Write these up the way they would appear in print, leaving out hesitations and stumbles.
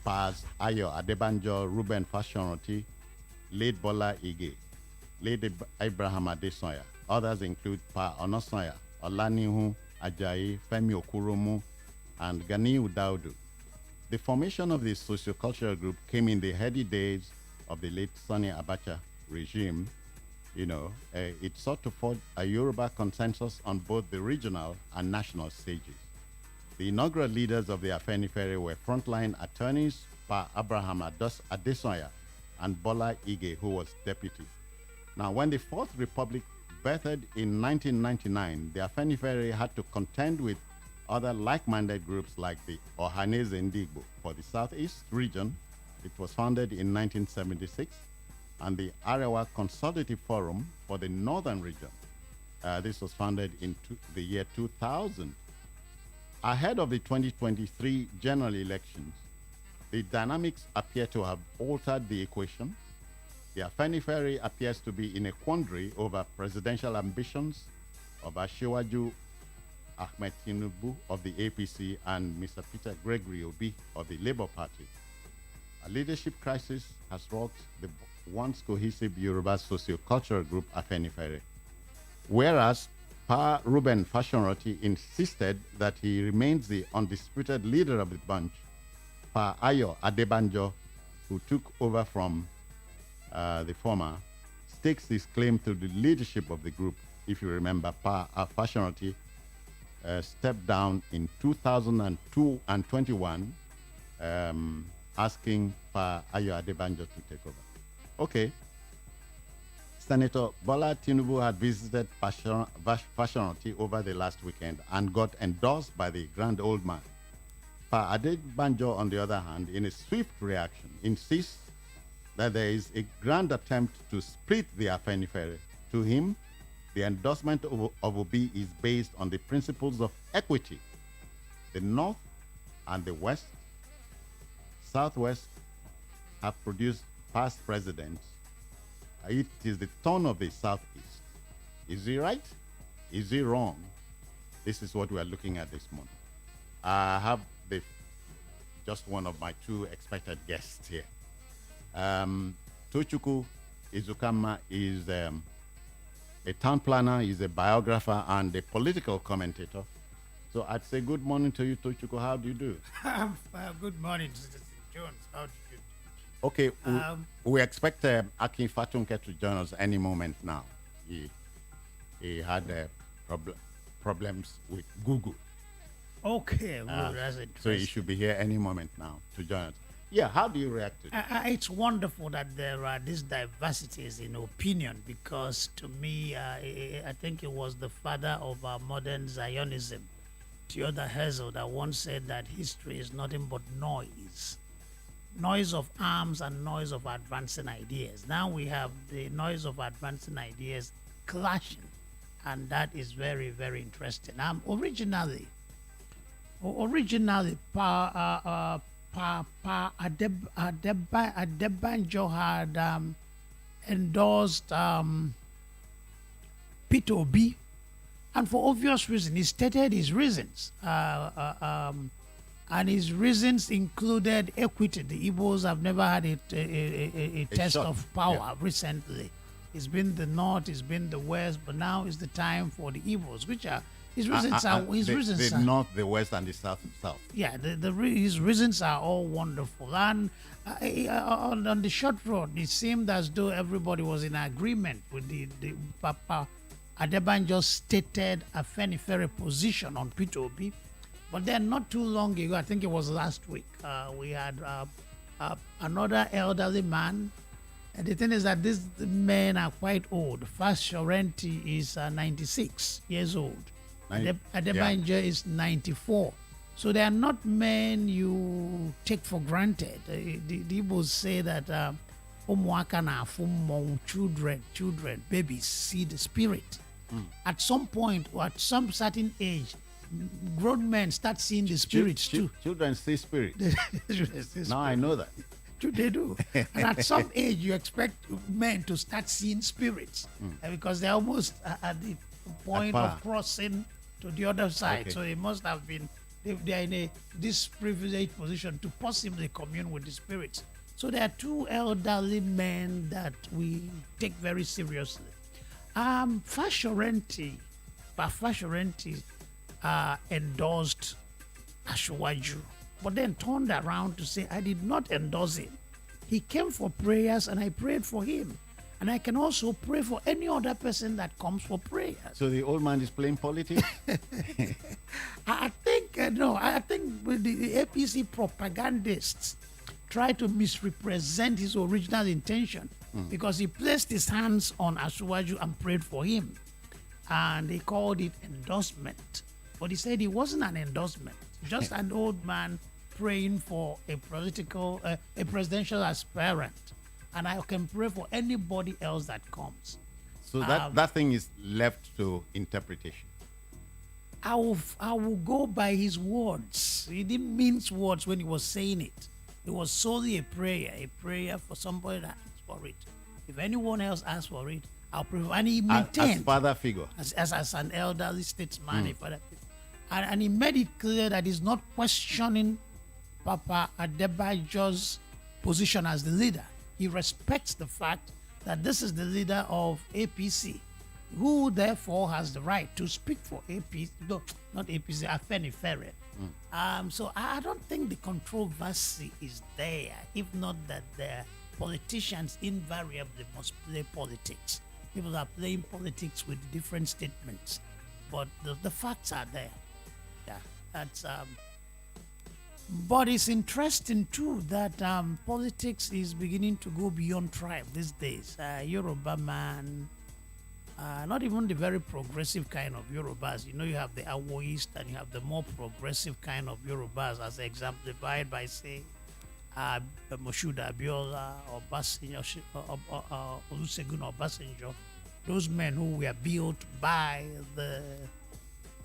Paz Ayo Adebanjo, Ruben Fasoranti, late Bola Ige, late Abraham Adesanya. Others include Pa Onosanya, Olanihu Ajayi, Femi Okurumu, and Ganiu Daudu. The formation of this socio-cultural group came in the heady days of the late Sani Abacha regime. It sought to forge a Yoruba consensus on both the regional and national stages. The inaugural leaders of the Afenifere were frontline attorneys Pa Abraham Adesanya and Bola Ige, who was deputy. Now, when the Fourth Republic birthed in 1999, the Afenifere had to contend with other like-minded groups like the Ohanaeze Ndigbo for the Southeast region. It was founded in 1976, and the Arewa Consultative Forum for the Northern region. This was founded in the year 2000. Ahead of the 2023 general elections, the dynamics appear to have altered the equation. The Afenifere appears to be in a quandary over presidential ambitions of Asiwaju Ahmed Tinubu of the APC and Mr. Peter Gregory Obi of the Labour Party. A leadership crisis has rocked the once cohesive Yoruba socio-cultural group Afenifere, whereas Pa Ruben Fasoranti insisted that he remains the undisputed leader of the bunch. Pa Ayo Adebanjo, who took over from the former, stakes his claim to the leadership of the group. If you remember, Pa Fasoranti stepped down in 2002 and 21, asking Pa Ayo Adebanjo to take over. Okay. Senator Bola Tinubu had visited Fasoranti over the last weekend and got endorsed by the grand old man. Pa Adebanjo, on the other hand, in a swift reaction, insists that there is a grand attempt to split the Afenifere. To him, the endorsement of Obi is based on the principles of equity. The North and the West, Southwest have produced past presidents. It is the turn of the Southeast. Is he right? Is he wrong? This is what we are looking at this morning. I have just one of my two expected guests here. Tochukwu Izukama is a town planner, is a biographer, and a political commentator. So I'd say good morning to you, Tochukwu. How do you do? Good morning, Mr. Jones. How do you do? Okay, we expect Akin Fatunke to join us any moment now. He had problems with Google. Okay, well, that's interesting. So he should be here any moment now to join us. Yeah, how do you react to it? It's wonderful that there are these diversities in opinion, because to me, I think it was the father of modern Zionism, Ohanaeze, that once said that history is nothing but noise. Noise of arms and noise of advancing ideas. Now we have the noise of advancing ideas clashing, and that is very, very interesting. Originally, Pa Adebanjo had endorsed Peter Obi, and for obvious reasons, he stated his reasons. And his reasons included equity. The Igbos have never had a test of power recently. It's been the North, it's been the West, but now is the time for the Igbos, which are his reasons. The North, the West, and the South. Yeah, his reasons are all wonderful. And on the short run, it seemed as though everybody was in agreement with the Papa Adebanjo's stated Afenifere position on Peter Obi. But then not too long ago, I think it was last week, we had another elderly man. And the thing is that these men are quite old. Fasoranti is 96 years old. Adebanjo is 94. So they are not men you take for granted. The Igbos say that children, babies see the spirit. At some point or at some certain age, grown men start seeing the spirits too. Children see spirit. Now I know that. They do. And at some age, you expect men to start seeing spirits because they're almost at the point of crossing to the other side. Okay. So they must have been They are in this privileged position to possibly commune with the spirits. So there are two elderly men that we take very seriously. Fasoranti, endorsed Ashwaju, but then turned around to say, I did not endorse him. He came for prayers and I prayed for him. And I can also pray for any other person that comes for prayers. So the old man is playing politics? I think, no, I think with the APC propagandists try to misrepresent his original intention because he placed his hands on Ashwaju and prayed for him. And they called it endorsement. But he said it wasn't an endorsement, just an old man praying for a presidential aspirant. And I can pray for anybody else that comes. So that thing is left to interpretation. I will go by his words. He didn't mince words when he was saying it. It was solely a prayer for somebody that asked for it. If anyone else asks for it, I'll pray for. And he maintained as father figure, as an elderly statesman, and he made it clear that he's not questioning Papa Adebanjo's position as the leader. He respects the fact that this is the leader of APC, who therefore has the right to speak for APC, no, not APC, Afenifere. So I don't think the controversy is there, if not that the politicians invariably must play politics. People are playing politics with different statements, but the facts are there. Yeah, that's but it's interesting too that politics is beginning to go beyond tribe these days. Yoruba man, not even the very progressive kind of Yorubas. You know, you have the Awoist and you have the more progressive kind of Yorubas, as exemplified by, say, Moshood Abiola or Olusegun Obasanjo. Those men who were built by the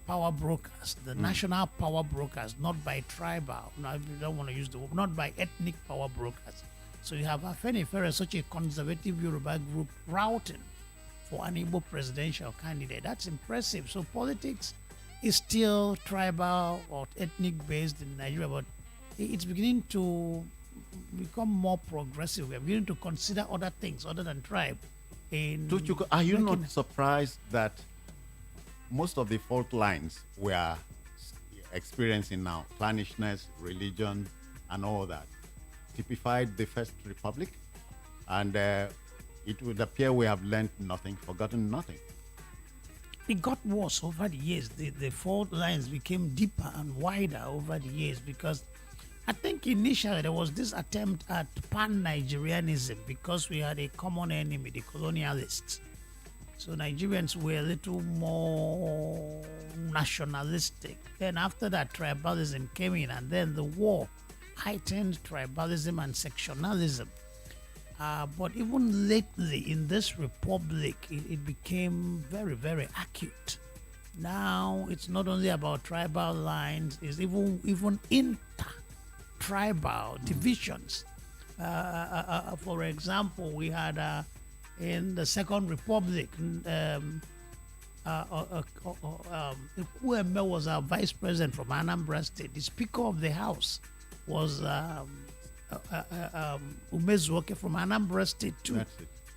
power brokers, the national power brokers, not by tribal. No, I don't want to use the word, not by ethnic power brokers. So you have Afenifere, such a conservative Yoruba group, routing for an Igbo presidential candidate. That's impressive. So politics is still tribal or ethnic based in Nigeria, but it's beginning to become more progressive. We're beginning to consider other things other than tribe. Are you not surprised that most of the fault lines we are experiencing now, clannishness, religion, and all that, typified the First Republic? And it would appear we have learned nothing, forgotten nothing. It got worse over the years. The fault lines became deeper and wider over the years because I think initially there was this attempt at pan-Nigerianism because we had a common enemy, the colonialists. So Nigerians were a little more nationalistic. Then after that, tribalism came in, and then the war heightened tribalism and sectionalism. But even lately in this republic, it became very, very acute. Now it's not only about tribal lines, it's even inter-tribal divisions. For example, we had in the Second Republic, Ekwueme was our vice president from Anambra State. The Speaker of the House was Umezuoke from Anambra State too.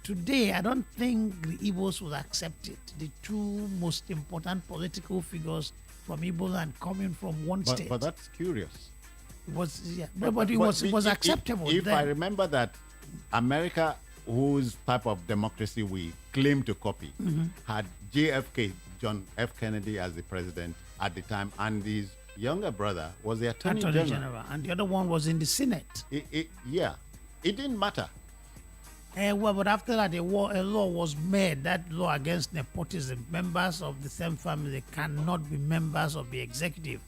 Today, I don't think the Igbos will accept it. The two most important political figures from Igbo land coming from one state. But that's curious. It was, yeah, but it was acceptable. If then. I remember that America, whose type of democracy we claim to copy, had JFK, John F. Kennedy, as the president at the time, and his younger brother was the Attorney General. And the other one was in the Senate. It didn't matter. Well, but after that, a law was made, that law against nepotism. Members of the same family cannot be members of the executive.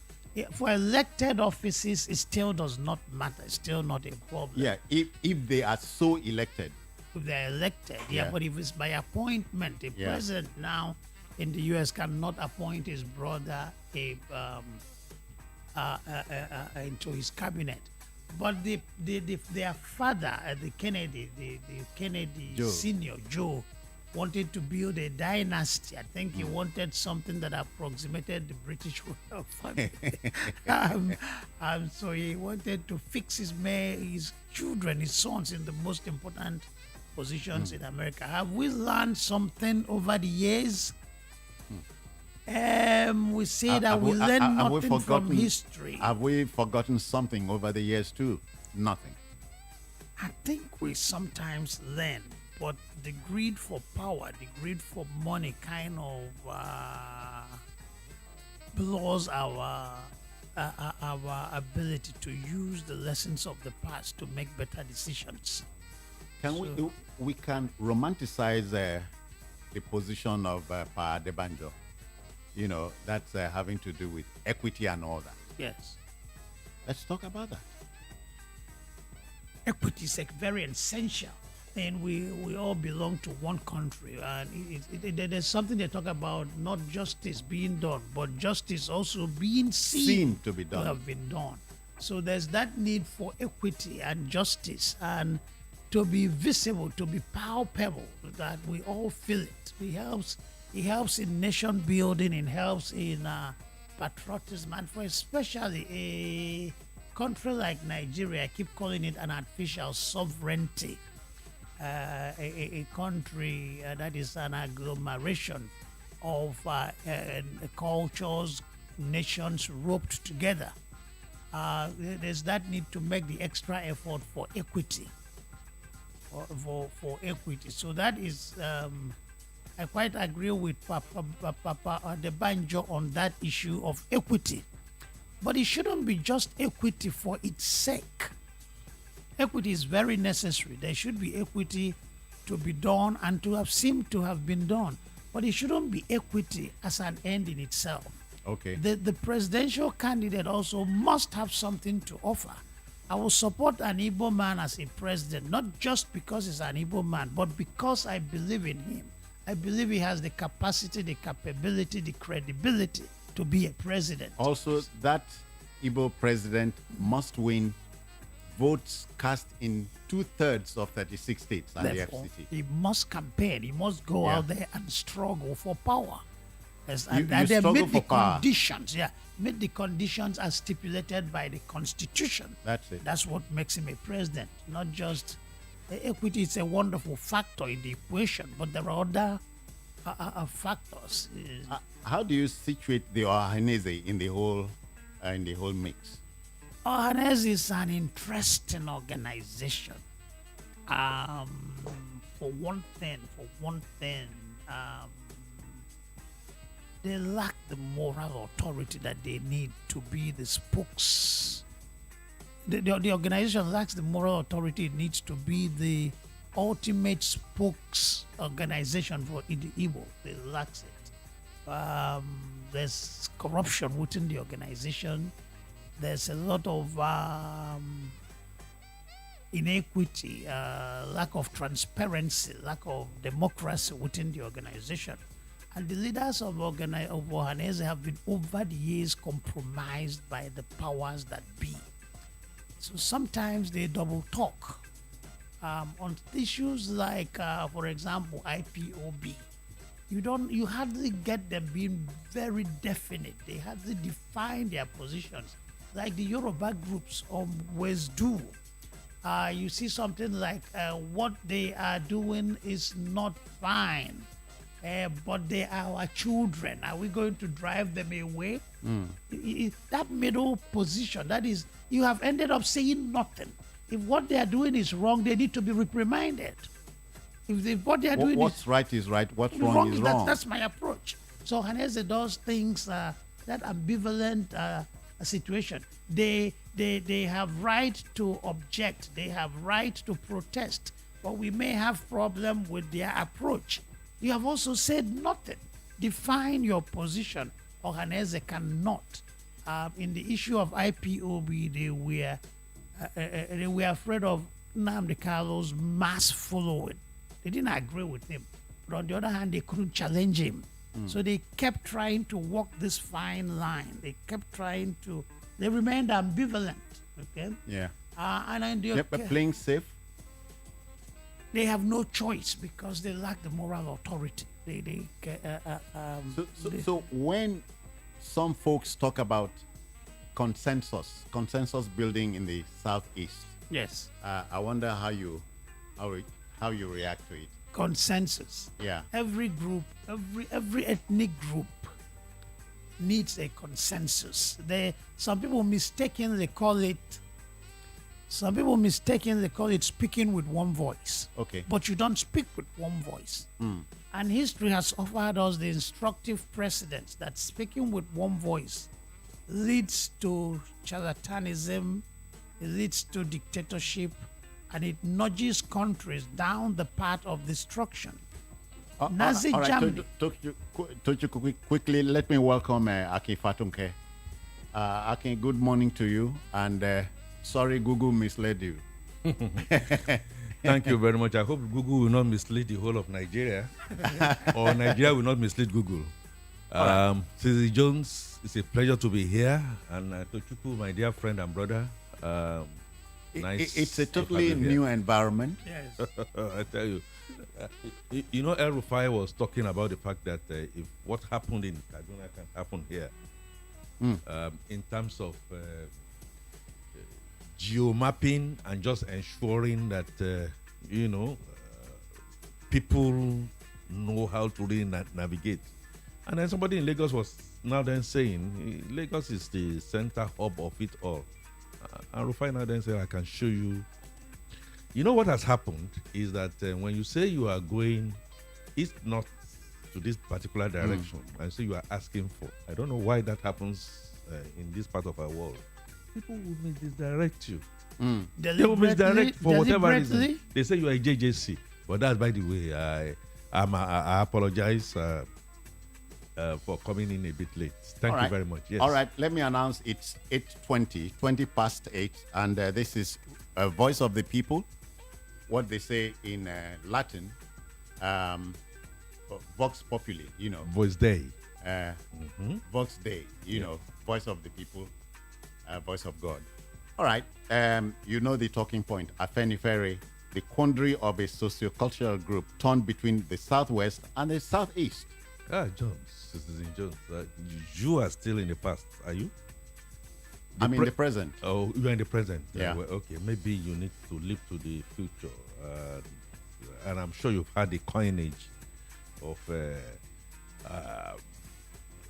For elected offices, it still does not matter. It's still not a problem. Yeah, if they are so elected. If they're elected, yeah. But if it's by appointment, a president now in the U.S. cannot appoint his brother into his cabinet. But their father, the Kennedy Joe. Senior, Joe, wanted to build a dynasty. I think he wanted something that approximated the British royal family. So he wanted to fix his children, his sons, in the most important positions in America. Have we learned something over the years? We say that we learn nothing from history. Have we forgotten something over the years too? Nothing. I think we sometimes learn, but the greed for power, the greed for money kind of blurs our ability to use the lessons of the past to make better decisions. We can romanticize the position of Pa Adebanjo. You know, that's having to do with equity and all that. Yes. Let's talk about that. Equity is very essential. And we all belong to one country. And there's something they talk about, not justice being done, but justice also being seen to be done. To have been done. So there's that need for equity and justice, and to be visible, to be palpable, that we all feel it. It helps in nation building, it helps in patriotism, and for especially a country like Nigeria, I keep calling it an artificial sovereignty. A country that is an agglomeration of cultures, nations roped together. There's that need to make the extra effort for equity. For equity. So that is, I quite agree with Papa Adebanjo on that issue of equity. But it shouldn't be just equity for its sake. Equity is very necessary. There should be equity to be done and to have seemed to have been done. But it shouldn't be equity as an end in itself. Okay. The presidential candidate also must have something to offer. I will support an Igbo man as a president, not just because he's an Igbo man, but because I believe in him. I believe he has the capacity, the capability, the credibility to be a president. Also, that Igbo president must win votes cast in 2/3 of 36 states and Therefore, the FCT. he must campaign. He must go out there and struggle for power. Yes, and you then struggle meet the for power. conditions. Yeah, meet the conditions as stipulated by the Constitution. That's it. That's what makes him a president. Not just equity is a wonderful factor in the equation, but there are other factors. How do you situate the Ohanaeze in the whole mix? Ohanaeze is an interesting organization. For one thing, they lack the moral authority that they need to be the spokes. The organization lacks the moral authority it needs to be the ultimate spokes organization for the Igbo. They lack it. There's corruption within the organization. There's a lot of inequity, lack of transparency, lack of democracy within the organization. And the leaders of Ohanaeze have been over the years compromised by the powers that be. So sometimes they double talk on issues like, for example, IPOB. You hardly get them being very definite. They hardly define their positions, like the Yoruba groups always do. You see something like what they are doing is not fine, but they are our children. Are we going to drive them away? That middle position, that is, you have ended up saying nothing. If what they are doing is wrong, they need to be reprimanded. If what they are doing what's right is right, what's wrong is wrong. That's my approach. So Ohanaeze does things, that ambivalent situation. They have right to object. They have right to protest. But we may have problem with their approach. You have also said nothing. Define your position. Ohanaeze cannot. In the issue of IPOB, they were afraid of Nnamdi Kalu's mass following. They didn't agree with him. But on the other hand, they couldn't challenge him. So they kept trying to walk this fine line. They remained ambivalent. Okay? Yeah. And But playing safe? they have no choice because they lack the moral authority. So when some folks talk about consensus building in the southeast, Yes, I wonder how you react to it. consensus. Yeah. Every group, every ethnic group needs a consensus. Some people mistakenly call it speaking with one voice. Okay. But you don't speak with one voice. And history has offered us the instructive precedent that speaking with one voice leads to charlatanism, it leads to dictatorship, and it nudges countries down the path of destruction. Nazi all right, Germany. Quickly, let me welcome Aki Fatunke. Aki, good morning to you, and sorry Google misled you. Thank you very much. I hope Google will not mislead the whole of Nigeria, or Nigeria will not mislead Google. Cece Jones, it's a pleasure to be here, and Tochukwu, my dear friend and brother. Nice. It's a totally new environment. Yes. I tell you, you know, El Rufai was talking about the fact that if what happened in Kaduna can happen here, in terms of geomapping and just ensuring that people know how to really navigate. And then somebody in Lagos was now then saying Lagos is the center hub of it all. And Rufai now then said, I can show you. You know what has happened is that when you say you are going east north to this particular direction, and so you are asking for, I don't know why that happens in this part of our world. People will misdirect you. They will misdirect for whatever reason. They say you are a JJC, but that's by the way. I apologize for coming in a bit late. Thank you very much. Yes. All right, let me announce it's 8:20, 20 past 8, and this is Voice of the People. What they say in Latin, Vox Populi, Voice Day. Vox Day, Voice of the People, Voice of God. All right, the talking point, Afenifere, the quandary of a socio-cultural group torn between the southwest and the southeast. Jones, Citizen Jones, you are still in the past, are you? I'm in the present. Oh, you are in the present. Yeah. Well, okay, maybe you need to leap to the future. And I'm sure you've had the coinage of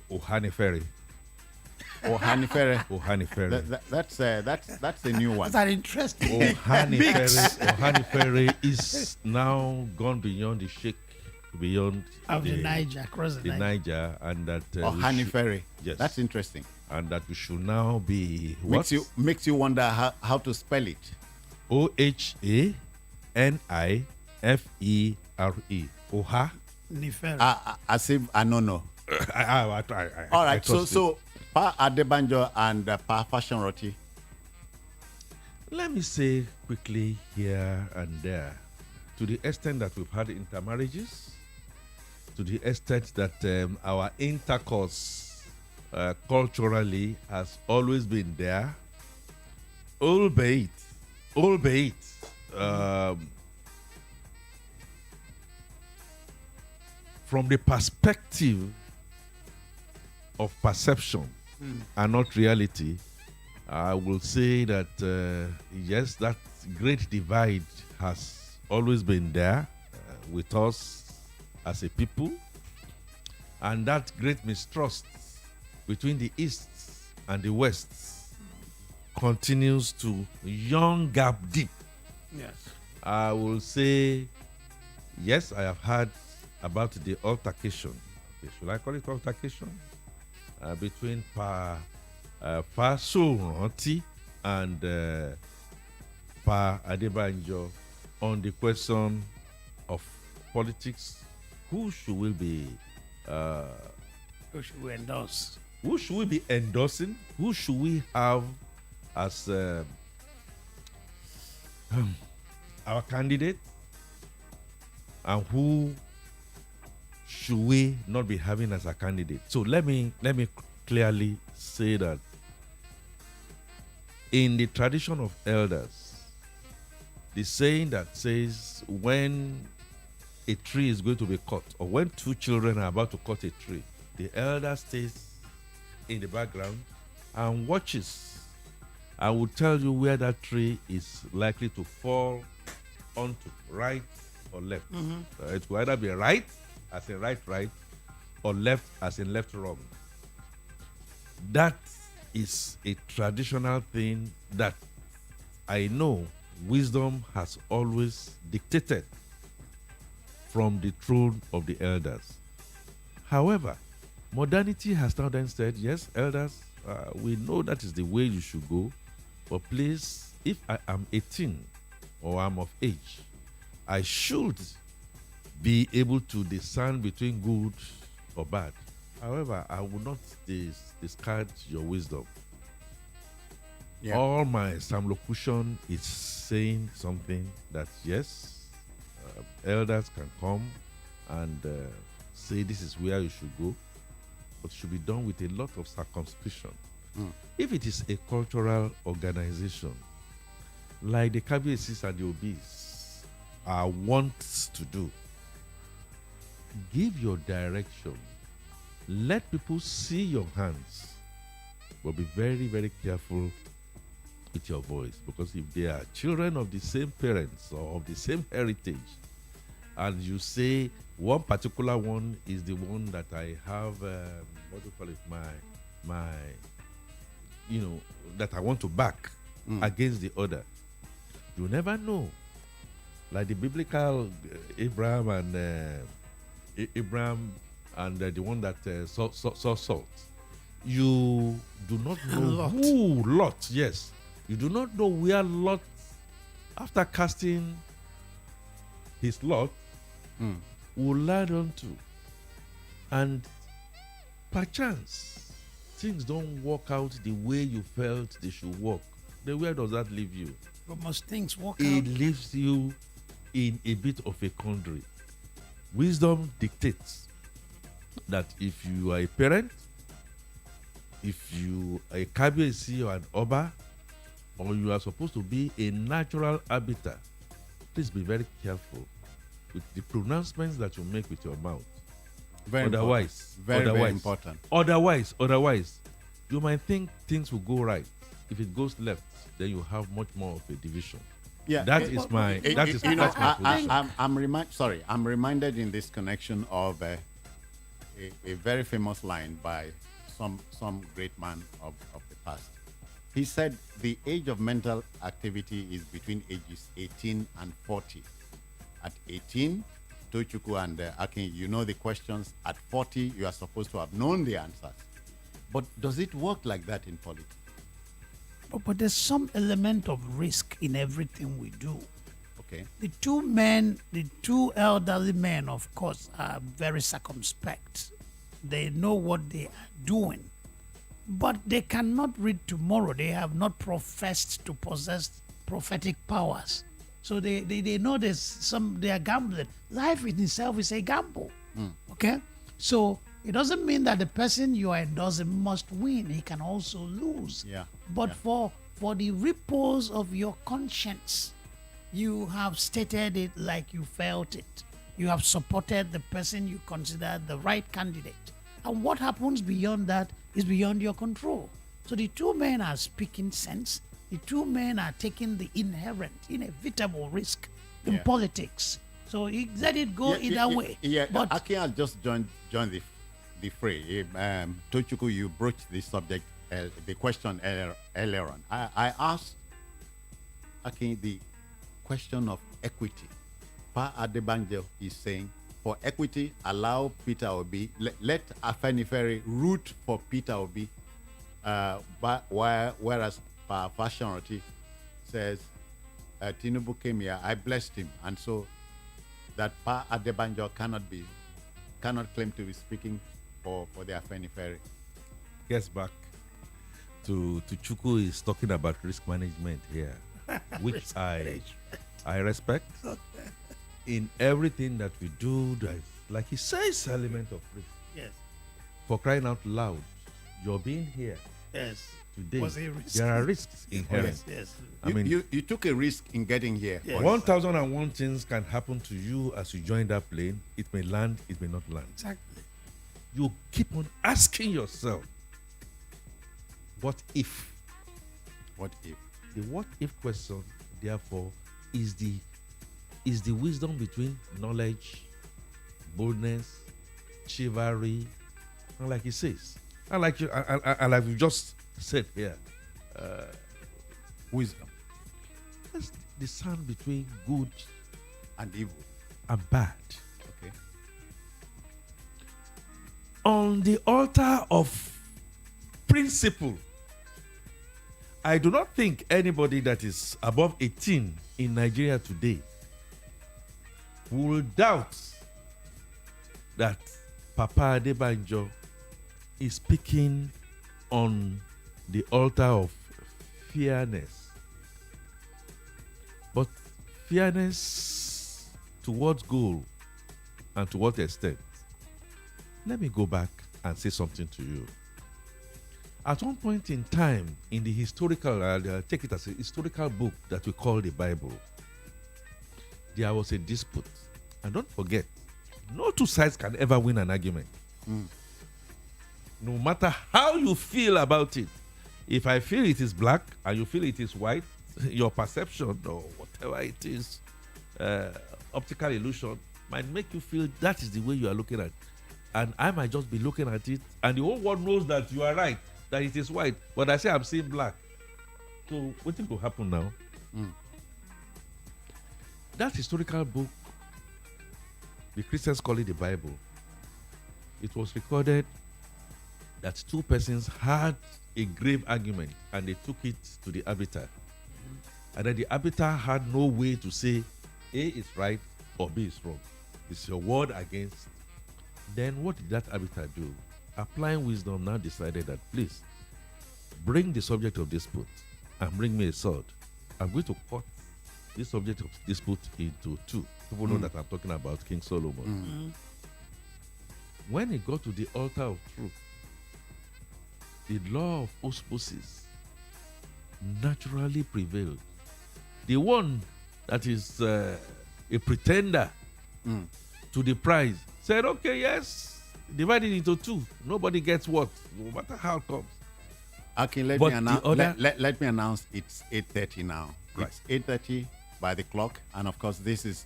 Ohanaeze. Ohanaeze. That's the new one. That's an interesting Ohanaeze is now gone beyond the Sheikh, beyond the Niger, across the Niger, and that Ohanaeze. Yes, that's interesting. And that we should now be what makes you wonder how to spell it. Ohanifere. Oha. As if I don't know. All right. So Pa Adebanjo and Pa Fasoranti. Let me say quickly here and there, to the extent that we've had intermarriages, to the extent that our intercourse culturally has always been there, albeit from the perspective of perception and not reality, I will say that yes, that great divide has always been there with us as a people, and that great mistrust between the East and the West continues to yawn gap deep. Yes. I will say, yes, I have heard about the altercation. Okay, should I call it altercation? Between Fasoranti and Pa Adebanjo on the question of politics. Who should we be? Who should we endorse? Who should we be endorsing? Who should we have as our candidate? And who should we not be having as a candidate? So let me clearly say that in the tradition of elders, the saying that says when a tree is going to be cut, or when two children are about to cut a tree, the elder stays in the background and watches. I will tell you where that tree is likely to fall onto, right or left. It will either be right, as in right, or left, as in left, wrong. That is a traditional thing that I know wisdom has always dictated from the throne of the elders. However, modernity has now then said, yes, elders, we know that is the way you should go, but please, if I am 18 or I'm of age, I should be able to discern between good or bad. However, I will not discard your wisdom. Yeah. All my circumlocution is saying something that, yes, elders can come and say this is where you should go, but should be done with a lot of circumspection. If it is a cultural organization, like the KBCs and the OBs want to do, give your direction. Let people see your hands, but be very, very careful with your voice, because if they are children of the same parents or of the same heritage, and you say one particular one is the one that I have, what do you call it, my, that I want to back against the other, you never know. Like the biblical Abraham and the one that saw salt. You do not know who Lot. Yes, you do not know where Lot, after casting his lot, will land onto, and perchance things don't work out the way you felt they should work. Then where does that leave you? But must things work It out? leaves you in a bit of a quandary. Wisdom dictates that if you are a parent, if you are a KBC or an Oba, or you are supposed to be a natural arbiter, please be very careful with the pronouncements that you make with your mouth. Very Otherwise, important. Very important. Otherwise, you might think things will go right. If it goes left, then you have much more of a division. Yeah, That's my position. I'm reminded in this connection of a very famous line by some great man of the past. He said the age of mental activity is between ages 18 and 40. At 18, Tochukwu and Akin, you know the questions. At 40, you are supposed to have known the answers. But does it work like that in politics? But there's some element of risk in everything we do. Okay. The two elderly men, of course, are very circumspect. They know what they are doing. But they cannot read tomorrow. They have not professed to possess prophetic powers. So they know they are gambling. Life in itself is a gamble. Okay? So it doesn't mean that the person you are endorsing must win. He can also lose. Yeah. But for the repose of your conscience, you have stated it like you felt it. You have supported the person you consider the right candidate. And what happens beyond that is beyond your control. So the two men are speaking sense. The two men are taking the inherent, inevitable risk in politics. So let it go either way. Yeah, But Akin has just joined the fray. Tochukwu, you broached this subject, the question earlier on. I asked Akin the question of equity. Pa Adebanjo is saying, for equity, allow Peter Obi, let Afenifere root for Peter Obi, whereas Pa Fasoranti says, Tinubu came here, I blessed him, and so that Pa Adebanjo cannot claim to be speaking for the Afenifere. Gets back to Chukwu is talking about risk management here, which I respect. In everything that we do, there's, like he says, element of risk. yes, For crying out loud, you're being here yes, today, Was a risk. there are risks inherent. Yes, yes. I mean, you took a risk in getting here. Yes. 1,001 things can happen to you as you join that plane. It may land, it may not land. Exactly. You keep on asking yourself, what if? What if? The what if question, therefore, is the wisdom between knowledge, boldness, chivalry, and like he says, and like we just said here, Wisdom that's the sound between good and evil. and bad. Okay. On the altar of principle, I do not think anybody that is above 18 in Nigeria today will doubt that Papa Adebanjo is speaking on the altar of fairness. But fairness to what goal and to what extent? Let me go back and say something to you. At one point in time, in the historical, take it as a historical book that we call the Bible, there was a dispute. And don't forget, no two sides can ever win an argument. No matter how you feel about it. If I feel it is black and you feel it is white, your perception or whatever it is, optical illusion, might make you feel that is the way you are looking at it. And I might just be looking at it, and the whole world knows that you are right, that it is white, but I say I'm seeing black. So what will happen now? That historical book, the Christians call it the Bible. It was recorded that two persons had a grave argument and they took it to the arbiter. And then the arbiter had no way to say A is right or B is wrong. It's your word against. Then what did that arbiter do? Applying wisdom, now decided that, please, bring the subject of dispute and bring me a sword. I'm going to cut this subject of dispute into two. People know that I'm talking about King Solomon. When he got to the altar of truth, the law of osmosis naturally prevailed. The one that is a pretender to the prize said, okay, yes, divide it into two. Nobody gets what, no matter how it comes. Okay, let But me announce. the other- Let me announce. It's 8:30 now. Right. It's 8:30 by the clock, and of course, this is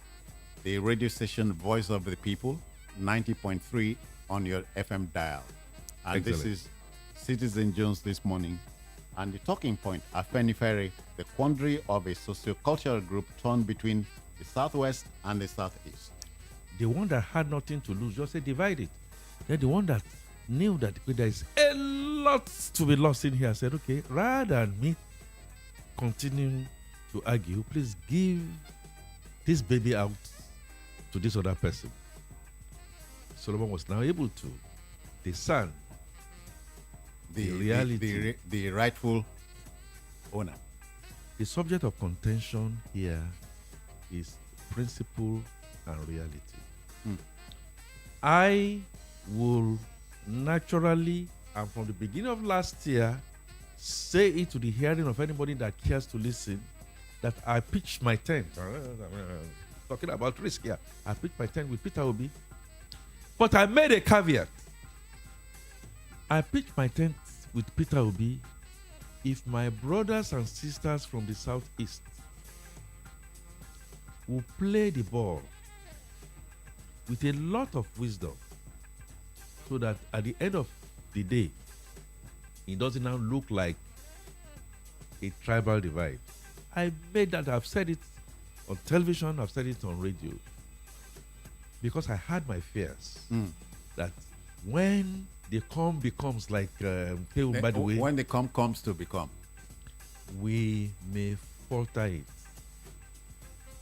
the radio station Voice of the People, 90.3 on your FM dial, and this Excellent. is Citizen Jones this morning. And the talking point, Afenifere, the quandary of a socio-cultural group torn between the southwest and the southeast. The one that had nothing to lose just say divide it. Then the one that knew that there is a lot to be lost in here said, okay, rather than me continuing to argue, please give this baby out to this other person. Solomon was now able to discern the reality. The rightful owner. The subject of contention here is principle and reality. I will naturally, and from the beginning of last year, say it to the hearing of anybody that cares to listen, that I pitched my tent. Talking about risk here. I pitched my tent with Peter Obi. But I made a caveat. I pitched my tent with Peter Obi if my brothers and sisters from the southeast will play the ball with a lot of wisdom so that at the end of the day, it doesn't now look like a tribal divide. I made that. I've said it on television, I've said it on radio, because I had my fears that when the come becomes like, by the way, When the comes to become. we may falter it.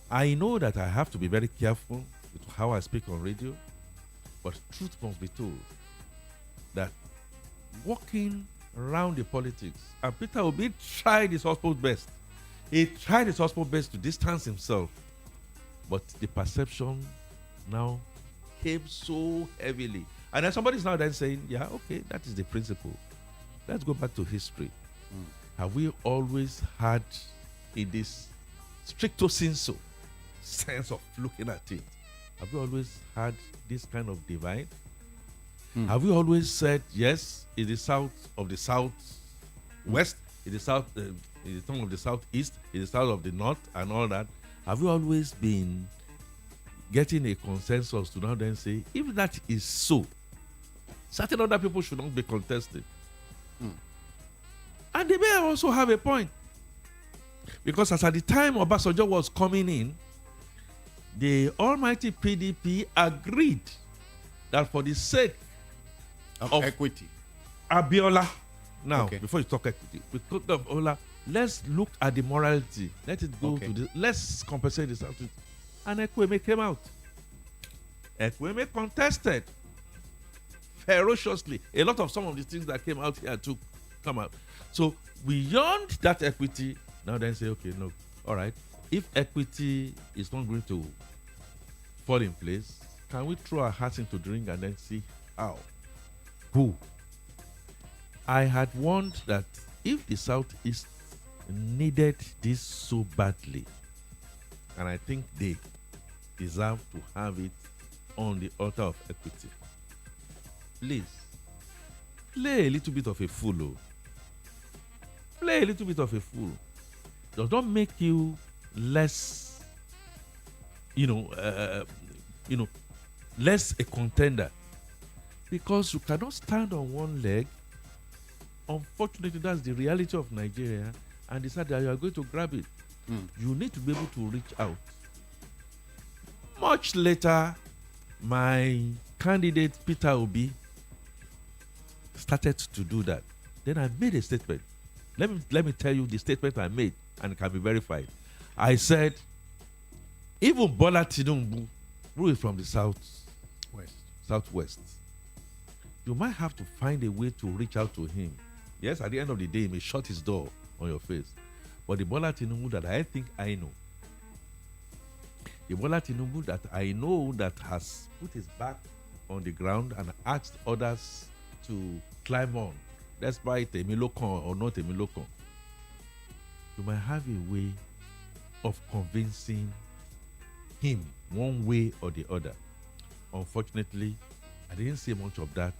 I know that I have to be very careful with how I speak on radio, but truth must be told that walking around the politics, and Peter Obi tried his utmost best. He tried his utmost best to distance himself, but the perception now came so heavily. And then somebody's now then saying, yeah, okay, that is the principle. Let's go back to history. Have we always had, in this stricto sensu sense of looking at it, have we always had this kind of divide? Have we always said, yes, it is south of the southwest, it is south, it is tongue of the southeast, it is south of the north, and all that? Have we always been getting a consensus to now then say, if that is so, certain other people should not be contested? And they may also have a point. Because as at the time Obasanjo was coming in, the almighty PDP agreed that for the sake of equity. Abiola, now, Okay. before you talk equity, with Abiola, let's look at the morality. Let it go Okay. to the, let's compensate the South. And Ekweme came out. Ekweme contested ferociously. A lot of some of the things that came out here to come out. So beyond that equity, now then say, okay, no, all right. If equity is not going to fall in place, can we throw our hats into the ring and then see how? Who? I had warned that if the Southeast needed this so badly, and I think they deserve to have it on the altar of equity, please play a little bit of a fool. Oh. Play a little bit of a fool. Does not make you less, less a contender, because you cannot stand on one leg. Unfortunately, that's the reality of Nigeria, and decide that you are going to grab it. You need to be able to reach out. Much later, my candidate Peter Obi started to do that. Then I made a statement. Let me tell you the statement I made, and it can be verified. I said, even Bola Tinubu, who is from the southwest, you might have to find a way to reach out to him. Yes, at the end of the day, he may shut his door on your face. But the Bola Tinubu that I think I know, the Bola Tinubu that I know that has put his back on the ground and asked others to climb on, despite a Milokon or not a Milokon, you might have a way of convincing him one way or the other. Unfortunately, I didn't see much of that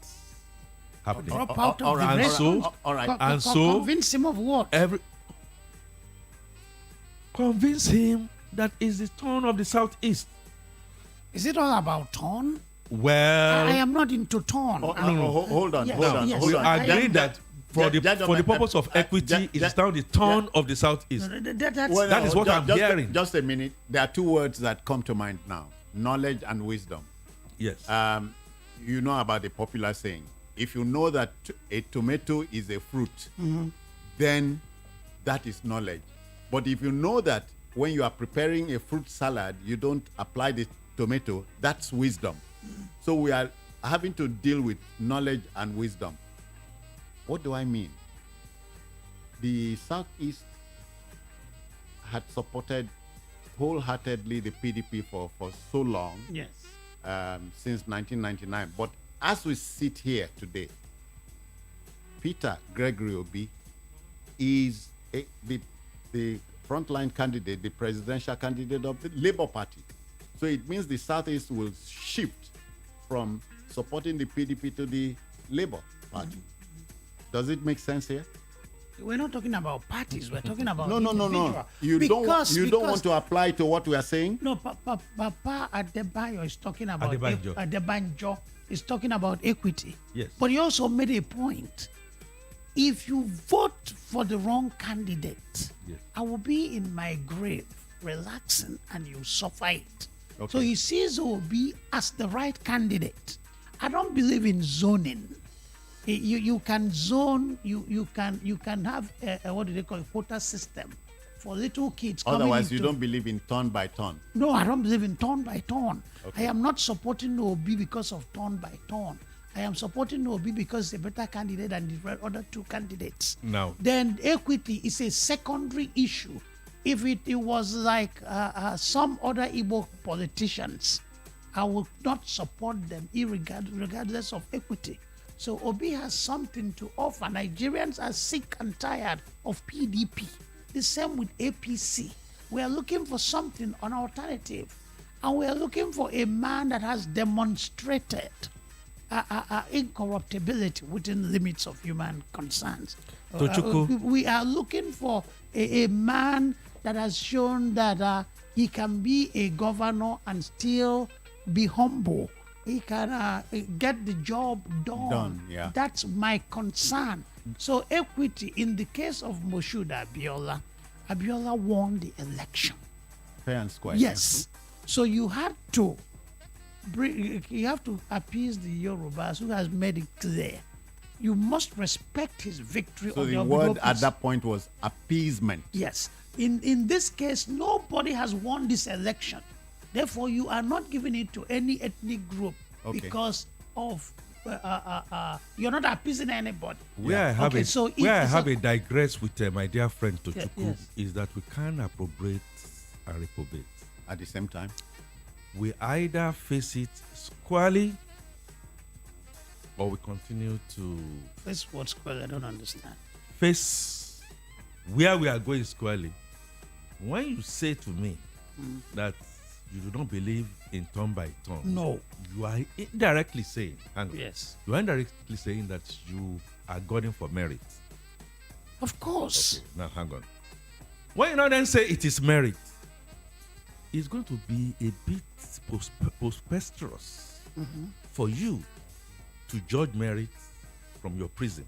happening. Drop out of all the right, race. all right. And so- convince him of what? Convince him that is the turn of the Southeast. Is it all about tone? Well, I am not into tone. Hold on, Yes, hold on, yes. hold we on. agree that for the Gentlemen, purpose of equity, it is now the turn of the Southeast. That's That is what I'm hearing. Just a minute. There are two words that come to mind now: knowledge and wisdom. Yes. You know about the popular saying: if you know that a tomato is a fruit, then that is knowledge. But if you know that when you are preparing a fruit salad, you don't apply the tomato, that's wisdom. So we are having to deal with knowledge and wisdom. What do I mean? The Southeast had supported wholeheartedly the PDP for so long, yes. since 1999. But as we sit here today, Peter Gregory Obi is the frontline candidate, the presidential candidate of the Labour Party. So it means the Southeast will shift from supporting the PDP to the Labour Party. Does it make sense here? We're not talking about parties. We're talking about No. individual. You don't Because- want to apply to what we are saying? No, Papa Adebayo is talking about Adebanjo. Adebanjo is talking about equity. Yes. But he also made a point. If you vote for the wrong candidate, Yes. I will be in my grave relaxing and you suffer it. Okay. So he sees Obi as the right candidate. I don't believe in zoning. You can zone. You can have a what do they call a quota system for little kids. coming Otherwise, you into- don't believe in turn by turn. No, I don't believe in turn by turn. Okay. I am not supporting Obi because of turn by turn. I am supporting Obi because he's a better candidate than the other two candidates. Now- Then equity is a secondary issue. If it was like some other Igbo politicians, I would not support them regardless of equity. So Obi has something to offer. Nigerians are sick and tired of PDP. The same with APC. We are looking for something, an alternative. And we are looking for a man that has demonstrated incorruptibility within limits of human concerns. Tochukwu. We are looking for a man that has shown that he can be a governor and still be humble. He can get the job done. Yeah. That's my concern. So equity, in the case of Moshood Abiola won the election. Fair and square. Yes. So you have to appease the Yorubas who has made it clear. You must respect his victory. So of the the word Obido at peace. that point was appeasement. Yes. In this case, nobody has won this election. Therefore, you are not giving it to any ethnic group because of you're not appeasing anybody. Where I have a digress with my dear friend Tochukwu yes. is that we can't appropriate and reprobate. At the same time, we either face it squarely or we continue to Face what squarely? I don't understand. face where we are going squarely. When you say to me that you do not believe in turn by turn, No. you are indirectly saying, and Yes. you are indirectly saying that you are going for merit. Of course. Now hang on. When you now then say it is merit, it's going to be a bit preposterous for you to judge merit from your prison.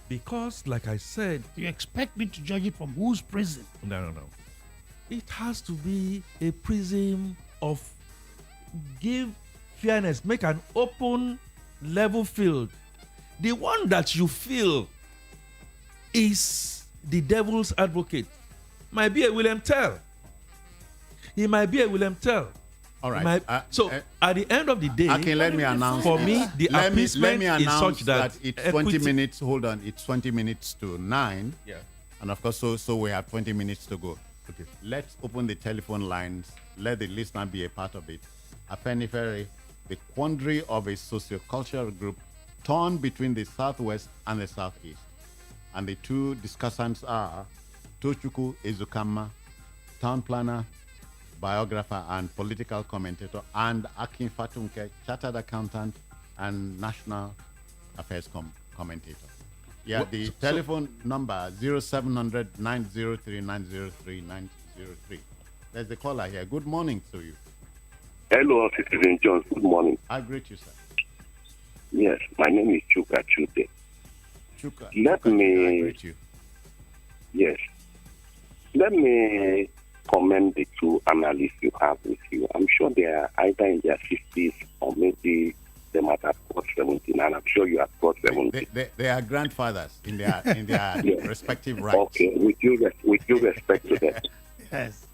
Because, like I said, You expect me to judge it from whose prison? no. It has to be a prism of give fairness, make an open, level field. The one that you feel is the devil's advocate might be a William Tell. He might be a William Tell. all right. At the end of the day, okay, let me announce. for me, the let me appeasement is announce such that it's 20 minutes. Hold on, it's 20 minutes to 9. Yeah. And of course, so we have 20 minutes to go. Okay. Let's open the telephone lines. Let the listener be a part of it. Afenifere, the quandary of a socio-cultural group torn between the Southwest and the Southeast. And the two discussants are Tochukwu Ezukama, town planner, biographer, and political commentator, and Akin Fatunke, chartered accountant and national affairs commentator. Yeah, the telephone number 0700 903 903 903. There's the caller here. Good morning to you. Hello, Citizen Jones. Good morning. I greet you, sir. Yes, my name is Chuka Chute. I me- greet you. Yes. Let me commend the two analysts you have with you. I'm sure they are either in their 50s or maybe they might have crossed 17, and I'm sure you have crossed 17. They are grandfathers in their Yes. respective rights. Okay, with due respect to them. Yes.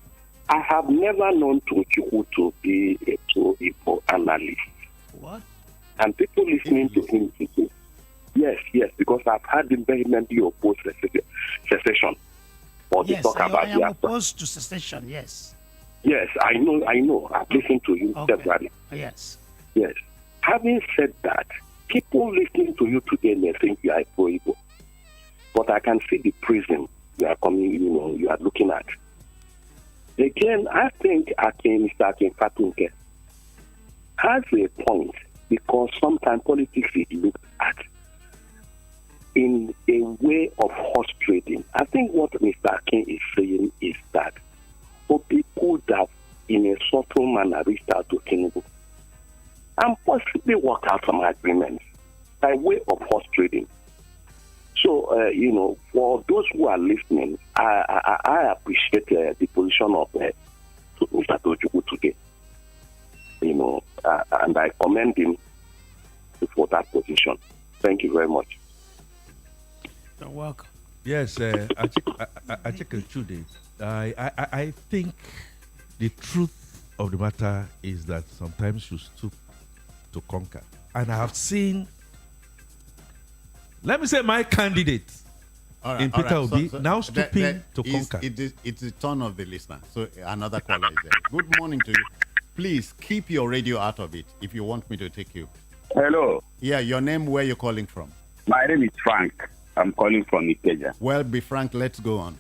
I have never known Tochukwu to be a pro-Igbo analyst. What? And people listening to him today, yes, because I've had him vehemently oppose secession. Or they Yes, talk about I am Biafra. opposed to secession, yes. Yes, I know. I've listened to you separately. Yes. Yes. Having said that, people listening to you today may think you are a pro-Igbo. But I can see the prism you are coming, you are looking at. Again, I think Mr. Akin Fatunke has a point, because sometimes politics is looked at in a way of horse trading. I think what Mr. Akin is saying is that Obi could have, in a subtle manner, reached out to Tinubu and possibly work out some agreements by way of horse trading. So, for those who are listening, I appreciate the position of Mr. Tochukwu today. And I commend him for that position. Thank you very much. You're welcome. Yes, I check a Chude. I think the truth of the matter is that sometimes you stoop to conquer. And I have seen, let me say, my candidate in Peter Obi now stooping to conquer. It's the turn of the listener. So another caller is there. Good morning to you. Please keep your radio out of it if you want me to take you. Hello. Yeah, your name, where you're calling from? My name is Frank. I'm calling from Ikeja. Well, be frank, let's go on.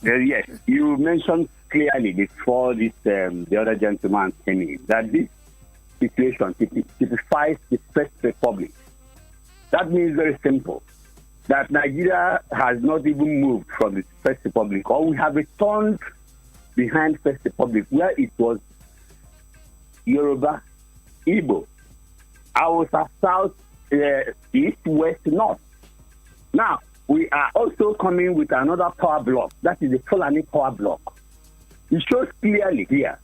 Yes, you mentioned clearly before this the other gentleman came in that this situation typifies the First Republic. That means very simple, that Nigeria has not even moved from the First Republic, or we have returned behind First Republic, where it was Yoruba, Igbo, Hausa, South, East, West, North. Now, we are also coming with another power block. That is the Fulani power block. It shows clearly here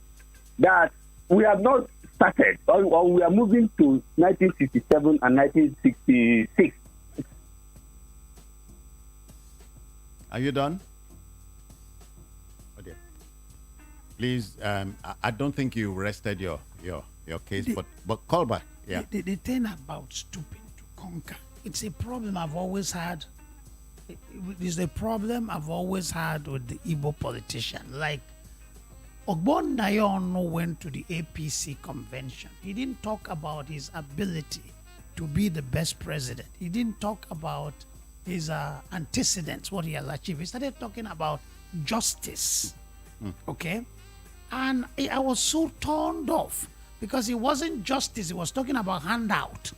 that we have not started, or we are moving to 1967 and 1966. Are you done? Okay. Please, I don't think you rested your case, but call back. Yeah. The thing about stooping to conquer, it's a problem I've always had. It's a problem I've always had with the Igbo politician. Like, Ogbon Nayono went to the APC convention. He didn't talk about his ability to be the best president. He didn't talk about his antecedents, what he has achieved. He started talking about justice. Okay? And I was so turned off because it wasn't justice. He was talking about handout.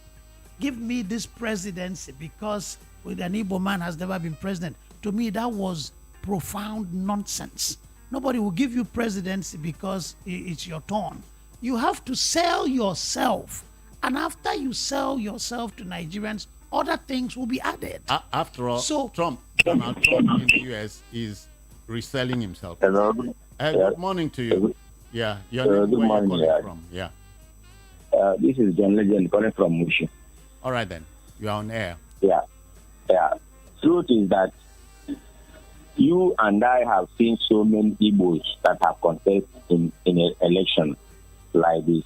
Give me this presidency because an Igbo man has never been president. To me, that was profound nonsense. Nobody will give you presidency because it's your turn. You have to sell yourself. And after you sell yourself to Nigerians, other things will be added. After all, So- Donald Trump in the U.S. is reselling himself. Hello. Good morning to you. Yeah, your name, good where morning, you're calling yeah. from. Yeah. This is John Legend calling from Mushi. All right then. You're on air. Yeah. Truth is that you and I have seen so many Igbos that have contested in an election like this.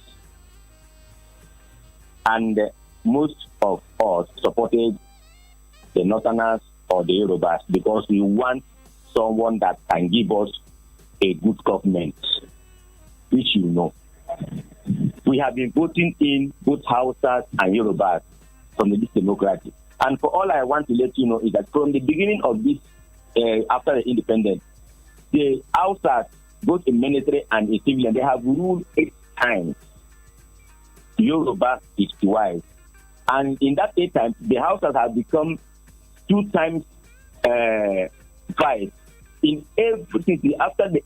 And most of us supported the Northerners or the Yorubas because we want someone that can give us a good government, which you know. We have been voting in both Hausas and Yorubas from the Democratic. And for all I want to let you know is that from the beginning of this, after the independence, the Hausas, both in military and in civilian, they have ruled 8 times. Yoruba is twice. And in that 8 times, the Hausas have become 2 times vice. In everything after the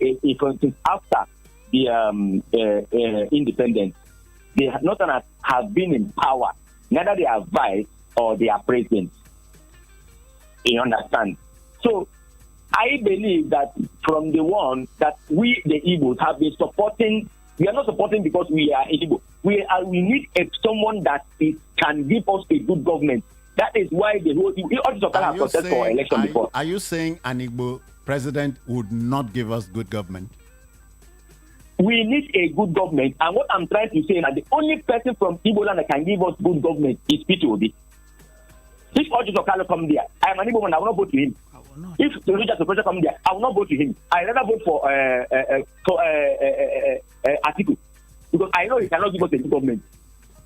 independence, the Northerners have been in power. Neither they are vice or they are president. You understand? So I believe that from the one that we, the Igbos, have been supporting. We are not supporting because we are Igbo. We need someone that can give us a good government. That is why the whole have contested for election before. Are you saying an Igbo president would not give us good government? We need a good government, and what I'm trying to say is that the only person from Igbo land that can give us good government is Peter Obi. If Socio-Cultural come there, I am an Igbo man, I will not vote to him. If the religious oppression come there, I will not vote to him. I rather vote for Atiku, because I know he cannot give us a good government.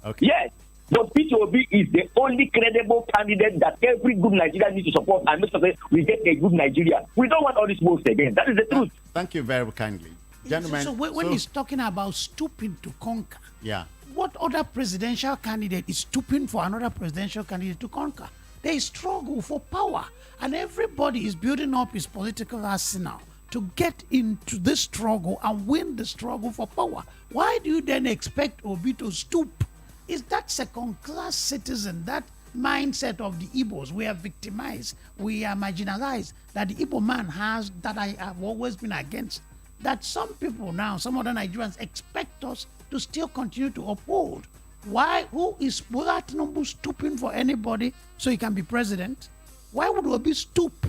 Okay. Yes, but Peter Obi is the only credible candidate that every good Nigerian needs to support and make sure that we get a good Nigeria. We don't want all these votes again. That is the truth. Thank you very kindly. Gentlemen. So when he's talking about stooping to conquer, yeah. What other presidential candidate is stooping for another presidential candidate to conquer? They struggle for power, and everybody is building up his political arsenal to get into this struggle and win the struggle for power. Why do you then expect Obi to stoop? Is that second-class citizen, that mindset of the Igbos? We are victimized, we are marginalized, that the Igbo man has, that I have always been against, that some people now, some other Nigerians expect us to still continue to uphold. Why? Who is Bola Tinubu stooping for anybody so he can be president? Why would Obi stoop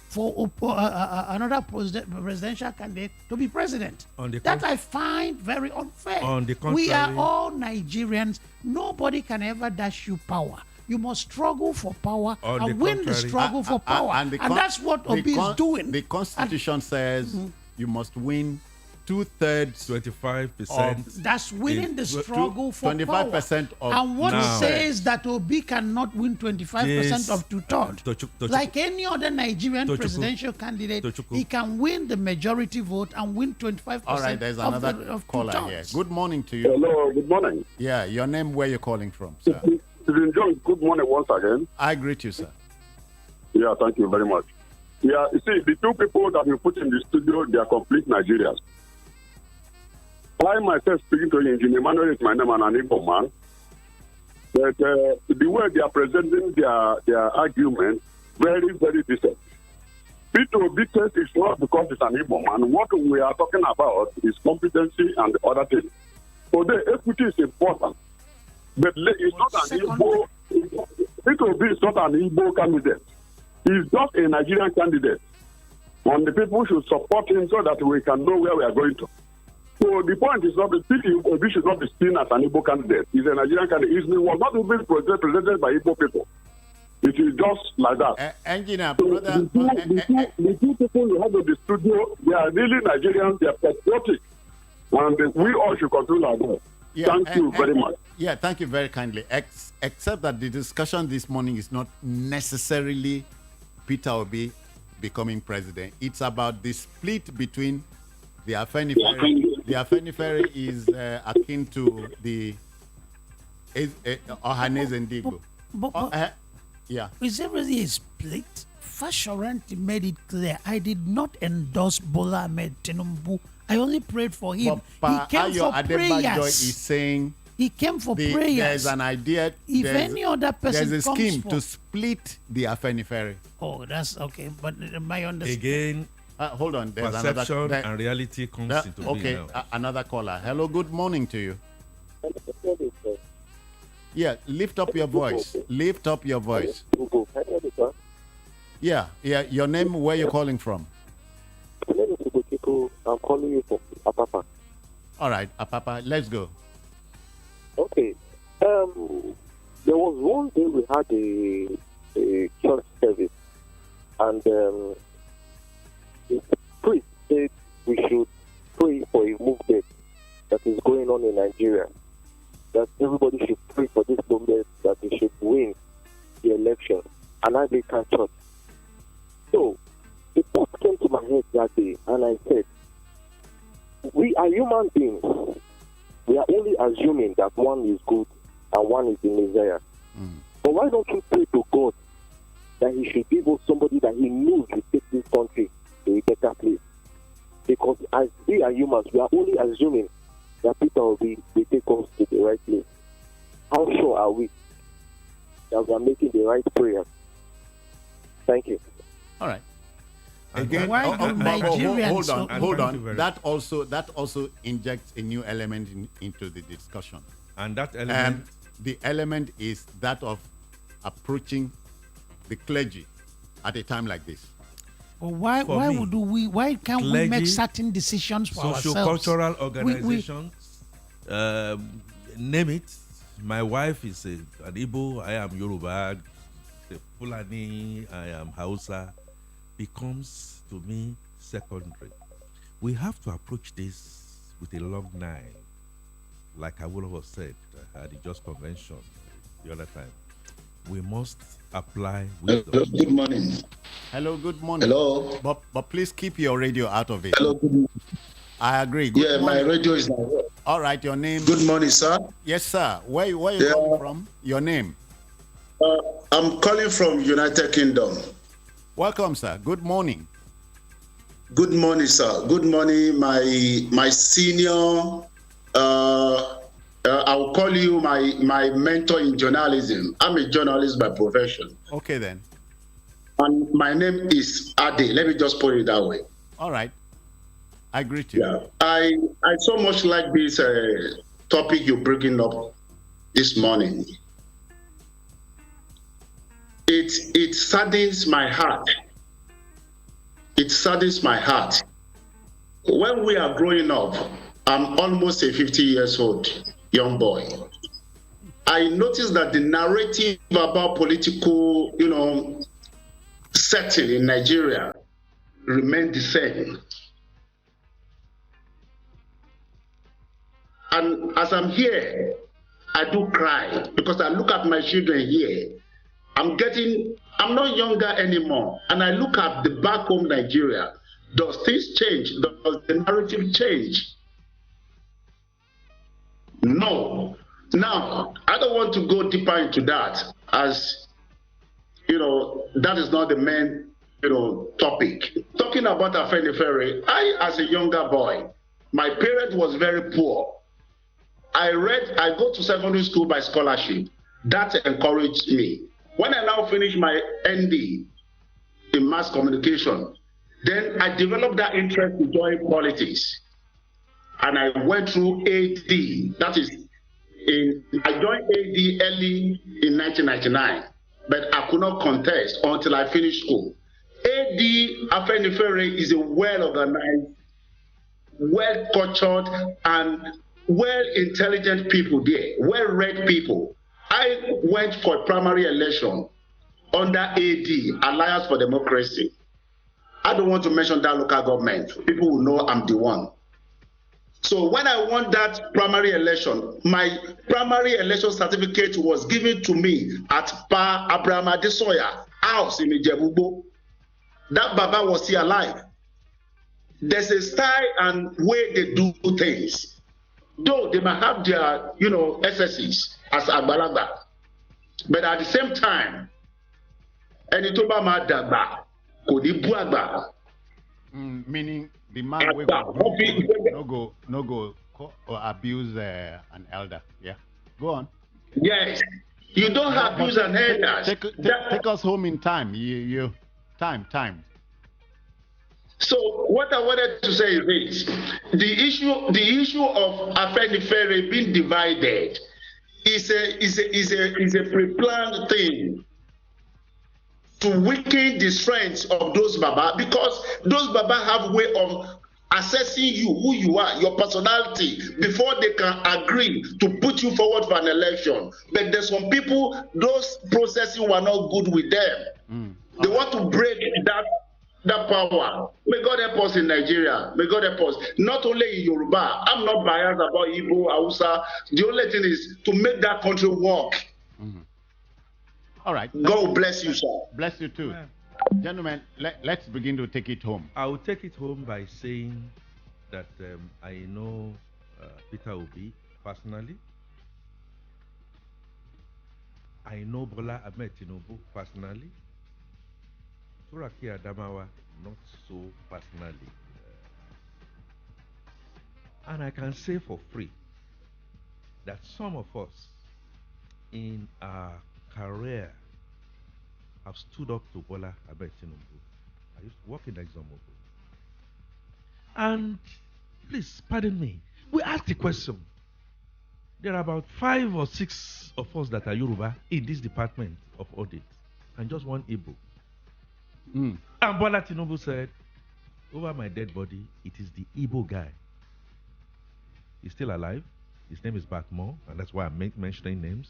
for another presidential candidate to be president? That I find very unfair. On the contrary, we are all Nigerians. Nobody can ever dash you power. You must struggle for power and win the struggle for power. And that's what Obi is doing. The Constitution says you must win 2/3 25%. That's winning the struggle for 25% power. of And what now. says that Obi cannot win 25% of two-thirds? Like any other Nigerian Tochukwu. presidential candidate, Tochukwu. he can win the majority vote and win 25% All right, there's another of caller here. two-thirds. Good morning to you. Hello, good morning. Yeah, your name, where you're calling from, sir? Stephen Jones, good morning once again. I greet you, sir. Yeah, thank you very much. Yeah, you see, the two people that you put in the studio, they are complete Nigerians. I myself speaking to you, Engineer Emmanuel is my name and an Igbo man. But the way they are presenting their argument, very, very decent. P2B test is not because it's an Igbo man. What we are talking about is competency and other things. So the equity is important. But it's not an Igbo. P2B is not an Igbo candidate. He's just a Nigerian candidate. And the people should support him so that we can know where we are going to. So the point is not that P2B should not be seen as an Igbo candidate. He's a Nigerian candidate. He was not even presented by Igbo people. It is just like that. Engineer, So brother. the two people you have in the studio, they are really Nigerians, they are patriotic. And we all should control our vote. Thank you very much. Yeah, thank you very kindly. Except that the discussion this morning is not necessarily Peter Obi becoming president. It's about the split between the Afenifere. The Afenifere is akin to the Ohanaeze and Ndigbo. But Yeah. is there really a split? Fasoranti made it clear. I did not endorse Bola Ahmed Tinubu. I only prayed for him. But He came Ayo for Adebanjo prayers. is saying He came for prayers. there's an idea. If there's- any other person there's a comes scheme for- to split the Afenifere. Oh, that's okay. But my understanding. Again, Hold on. There's perception another. and reality comes into being Okay, now. another caller. Hello, good morning to you. Yeah, lift up your voice. Lift up your voice. Yeah. Your name, where you calling from? I'm calling you from Apapa. All right, Apapa, let's go. Okay. There was one day we had a church service, and the priest said we should pray for a movement that is going on in Nigeria. That everybody should pray for this movement, that they should win the election. And I can't church. So the thought came to my head that day, and I said, we are human beings. We are only assuming that one is good and one is the Messiah. But why don't you pray to God that He should give us somebody that He knows will take this country to a better place? Because as we are humans, we are only assuming that people will take us to the right place. How sure are we that we are making the right prayer? Thank you. All right. And Again, why do Nigerians hold so- on, And hold thank you on. very That also injects a new element into the discussion. And that element, The element is that of approaching the clergy at a time like this. But why me, can't we make clergy, certain decisions for ourselves? socio-cultural We- organizations, name it. My wife is an Igbo, I am Yoruba, the Fulani, I am Hausa, becomes to me secondary. We have to approach this with a long knife, like I would have said at the Just Convention the other time. We must apply wisdom. Good morning. Hello, good morning. Hello. But please keep your radio out of it. Hello. Good morning. I agree. Good Yeah, my morning. radio is not. All right, your name. Good morning, sir. Yes, sir. Where you Yeah. calling from? Your name. I'm calling from United Kingdom. Welcome, sir. Good morning. Good morning, sir. Good morning, my senior. I'll call you my mentor in journalism. I'm a journalist by profession, Okay, then. and my name is Ade. Let me just put it that way. All right. I greet you. Yeah, I so much like this topic you're bringing up this morning. It saddens my heart. It saddens my heart. When we are growing up, I'm almost a 50 years old young boy. I noticed that the narrative about political, setting in Nigeria remained the same. And as I'm here, I do cry because I look at my children here. I'm not younger anymore. And I look at the back home Nigeria. Does things change? Does the narrative change? No. Now, I don't want to go deeper into that, as that is not the main topic. Talking about Afenifere, I, as a younger boy, my parents was very poor. I go to secondary school by scholarship. That encouraged me. When I now finish my ND in mass communication, then I developed that interest to join politics. And I went through AD. That is, I joined AD early in 1999, but I could not contest until I finished school. AD Afenifere is a well-organized, well-cultured, and well-intelligent people there, well-read people. I went for a primary election under AD, Alliance for Democracy. I don't want to mention that local government. People will know I'm the one. So when I won that primary election, my primary election certificate was given to me at Pa Abraham Adesoya house in Ijebubo. That Baba was still alive. There's a style and way they do things. Though they might have their, SSEs as Agbalagba. But at the same time, Enitoba Madagba, Kodibuagba. Meaning the man will no go or abuse an elder. Yeah. Go on. Yes. You don't abuse an elder. Take us home in time. Time. So what I wanted to say is this: the issue of Afenifere being divided is a pre-planned thing to weaken the strength of those Baba, because those Baba have a way of assessing you, who you are, your personality, before they can agree to put you forward for an election. But there's some people, those processes were not good with them. They want to break that power. May God help us in Nigeria. May God help us. Not only in Yoruba. I'm not biased about Igbo, Hausa. The only thing is to make that country work. All right. God will bless you, sir. Bless you too. Gentlemen, let's begin to take it home. I will take it home by saying that I know Peter Obi personally. I know Bola Ahmed Tinubu personally. Turaki Adamawa, not so personally. And I can say for free that some of us in our career have stood up to Bola Ahmed Tinubu. I used to work in ExxonMobil. And please, pardon me, we asked the question. There are about 5 or 6 of us that are Yoruba in this department of audit, and just one Igbo. And Bola Tinubu said, over my dead body, it is the Igbo guy. He's still alive. His name is Bakmo, and that's why I'm mentioning names.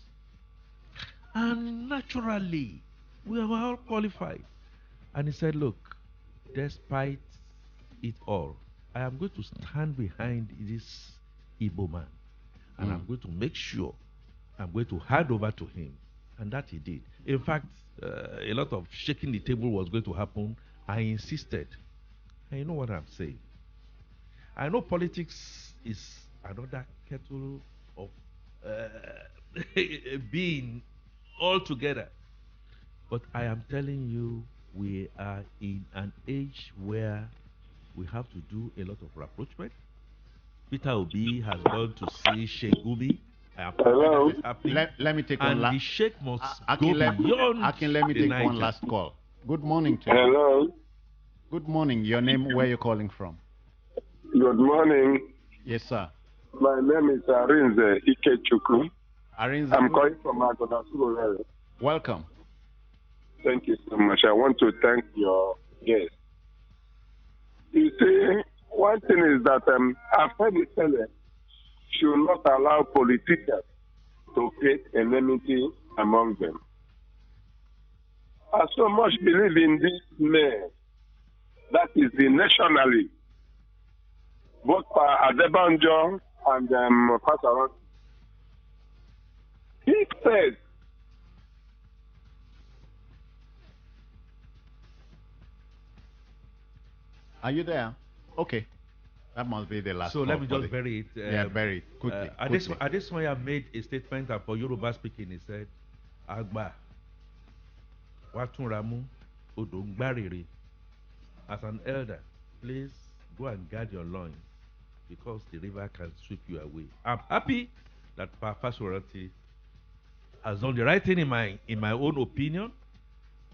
And naturally, we are all qualified. And he said, look, despite it all, I am going to stand behind this Igbo man. And I'm going to make sure I'm going to hand over to him. And that he did. In fact, a lot of shaking the table was going to happen. I insisted. And you know what I'm saying. I know politics is another kettle of being all together. But I am telling you, we are in an age where we have to do a lot of rapprochement. Peter Obi has gone to see Sheikh Gumi. Hello. Let me take one last. And the Sheikh must Akin, go beyond. Akin, let me take one last call. Good morning to you. Hello. Good morning. Your name, where you're calling from? Good morning. Yes, sir. My name is Arinze Ikechukwu. Arinze. I'm calling from Agodasuro. Welcome. Thank you so much. I want to thank your guest. You see, one thing is that Afenifere should not allow politicians to create enmity among them. I so much believe in this man, that is the nationality. Both Adebanjo and Fasoranti. He said, Are you there? Okay. That must be the last So call let me for just bury it. Yeah, bury it quickly. quickly. Adesanya made a statement and for Yoruba speaking, he said, Agba, Watunramu, Odongbariri. As an elder, please go and guard your loins because the river can sweep you away. I'm happy that Fasoranti has done the right thing in my own opinion,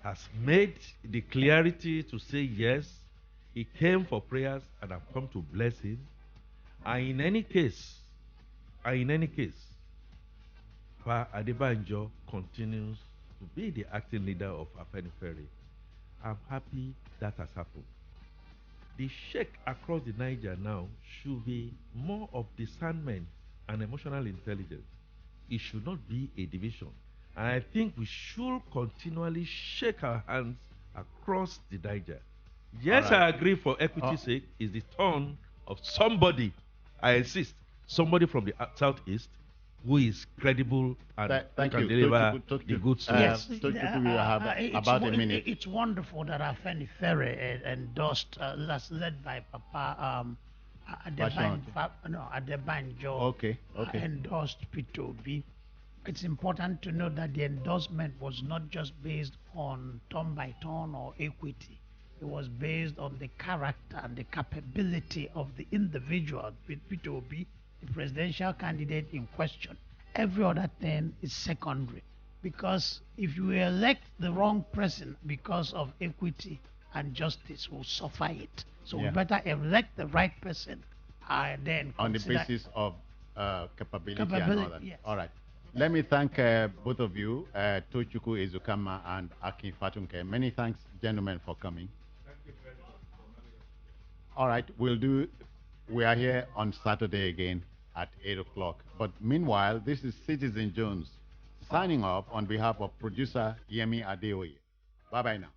has made the clarity to say yes, he came for prayers and I've come to bless him. And in any case, Pa Adebanjo continues to be the acting leader of Afenifere. I'm happy that has happened. The shake across the Niger now should be more of discernment and emotional intelligence. It should not be a division. And I think we should continually shake our hands across the Niger. Yes, All right. I agree for equity's sake, is the turn of somebody, I insist, somebody from the southeast who is credible and Thank can you. deliver Tochukwu, the goods to Yes, us. Tochukwu, we have about a minute. It's wonderful that Afenifere endorsed, that's led by Papa Adebanjo. Okay. Endorsed P2B. It's important to note that the endorsement was not just based on turn by turn or equity. It was based on the character and the capability of the individual, P2B, the presidential candidate in question. Every other thing is secondary. Because if you elect the wrong person because of equity and justice, will suffer it. So we better elect the right person and then On the consider basis of capability and all that. yes. All right. Let me thank both of you, Tochukwu Ezukama and Akin Fatunke. Many thanks, gentlemen, for coming. All right, we are here on Saturday again at 8 o'clock. But meanwhile, this is Citizen Jones signing off on behalf of producer Yemi Adeoye. Bye-bye now.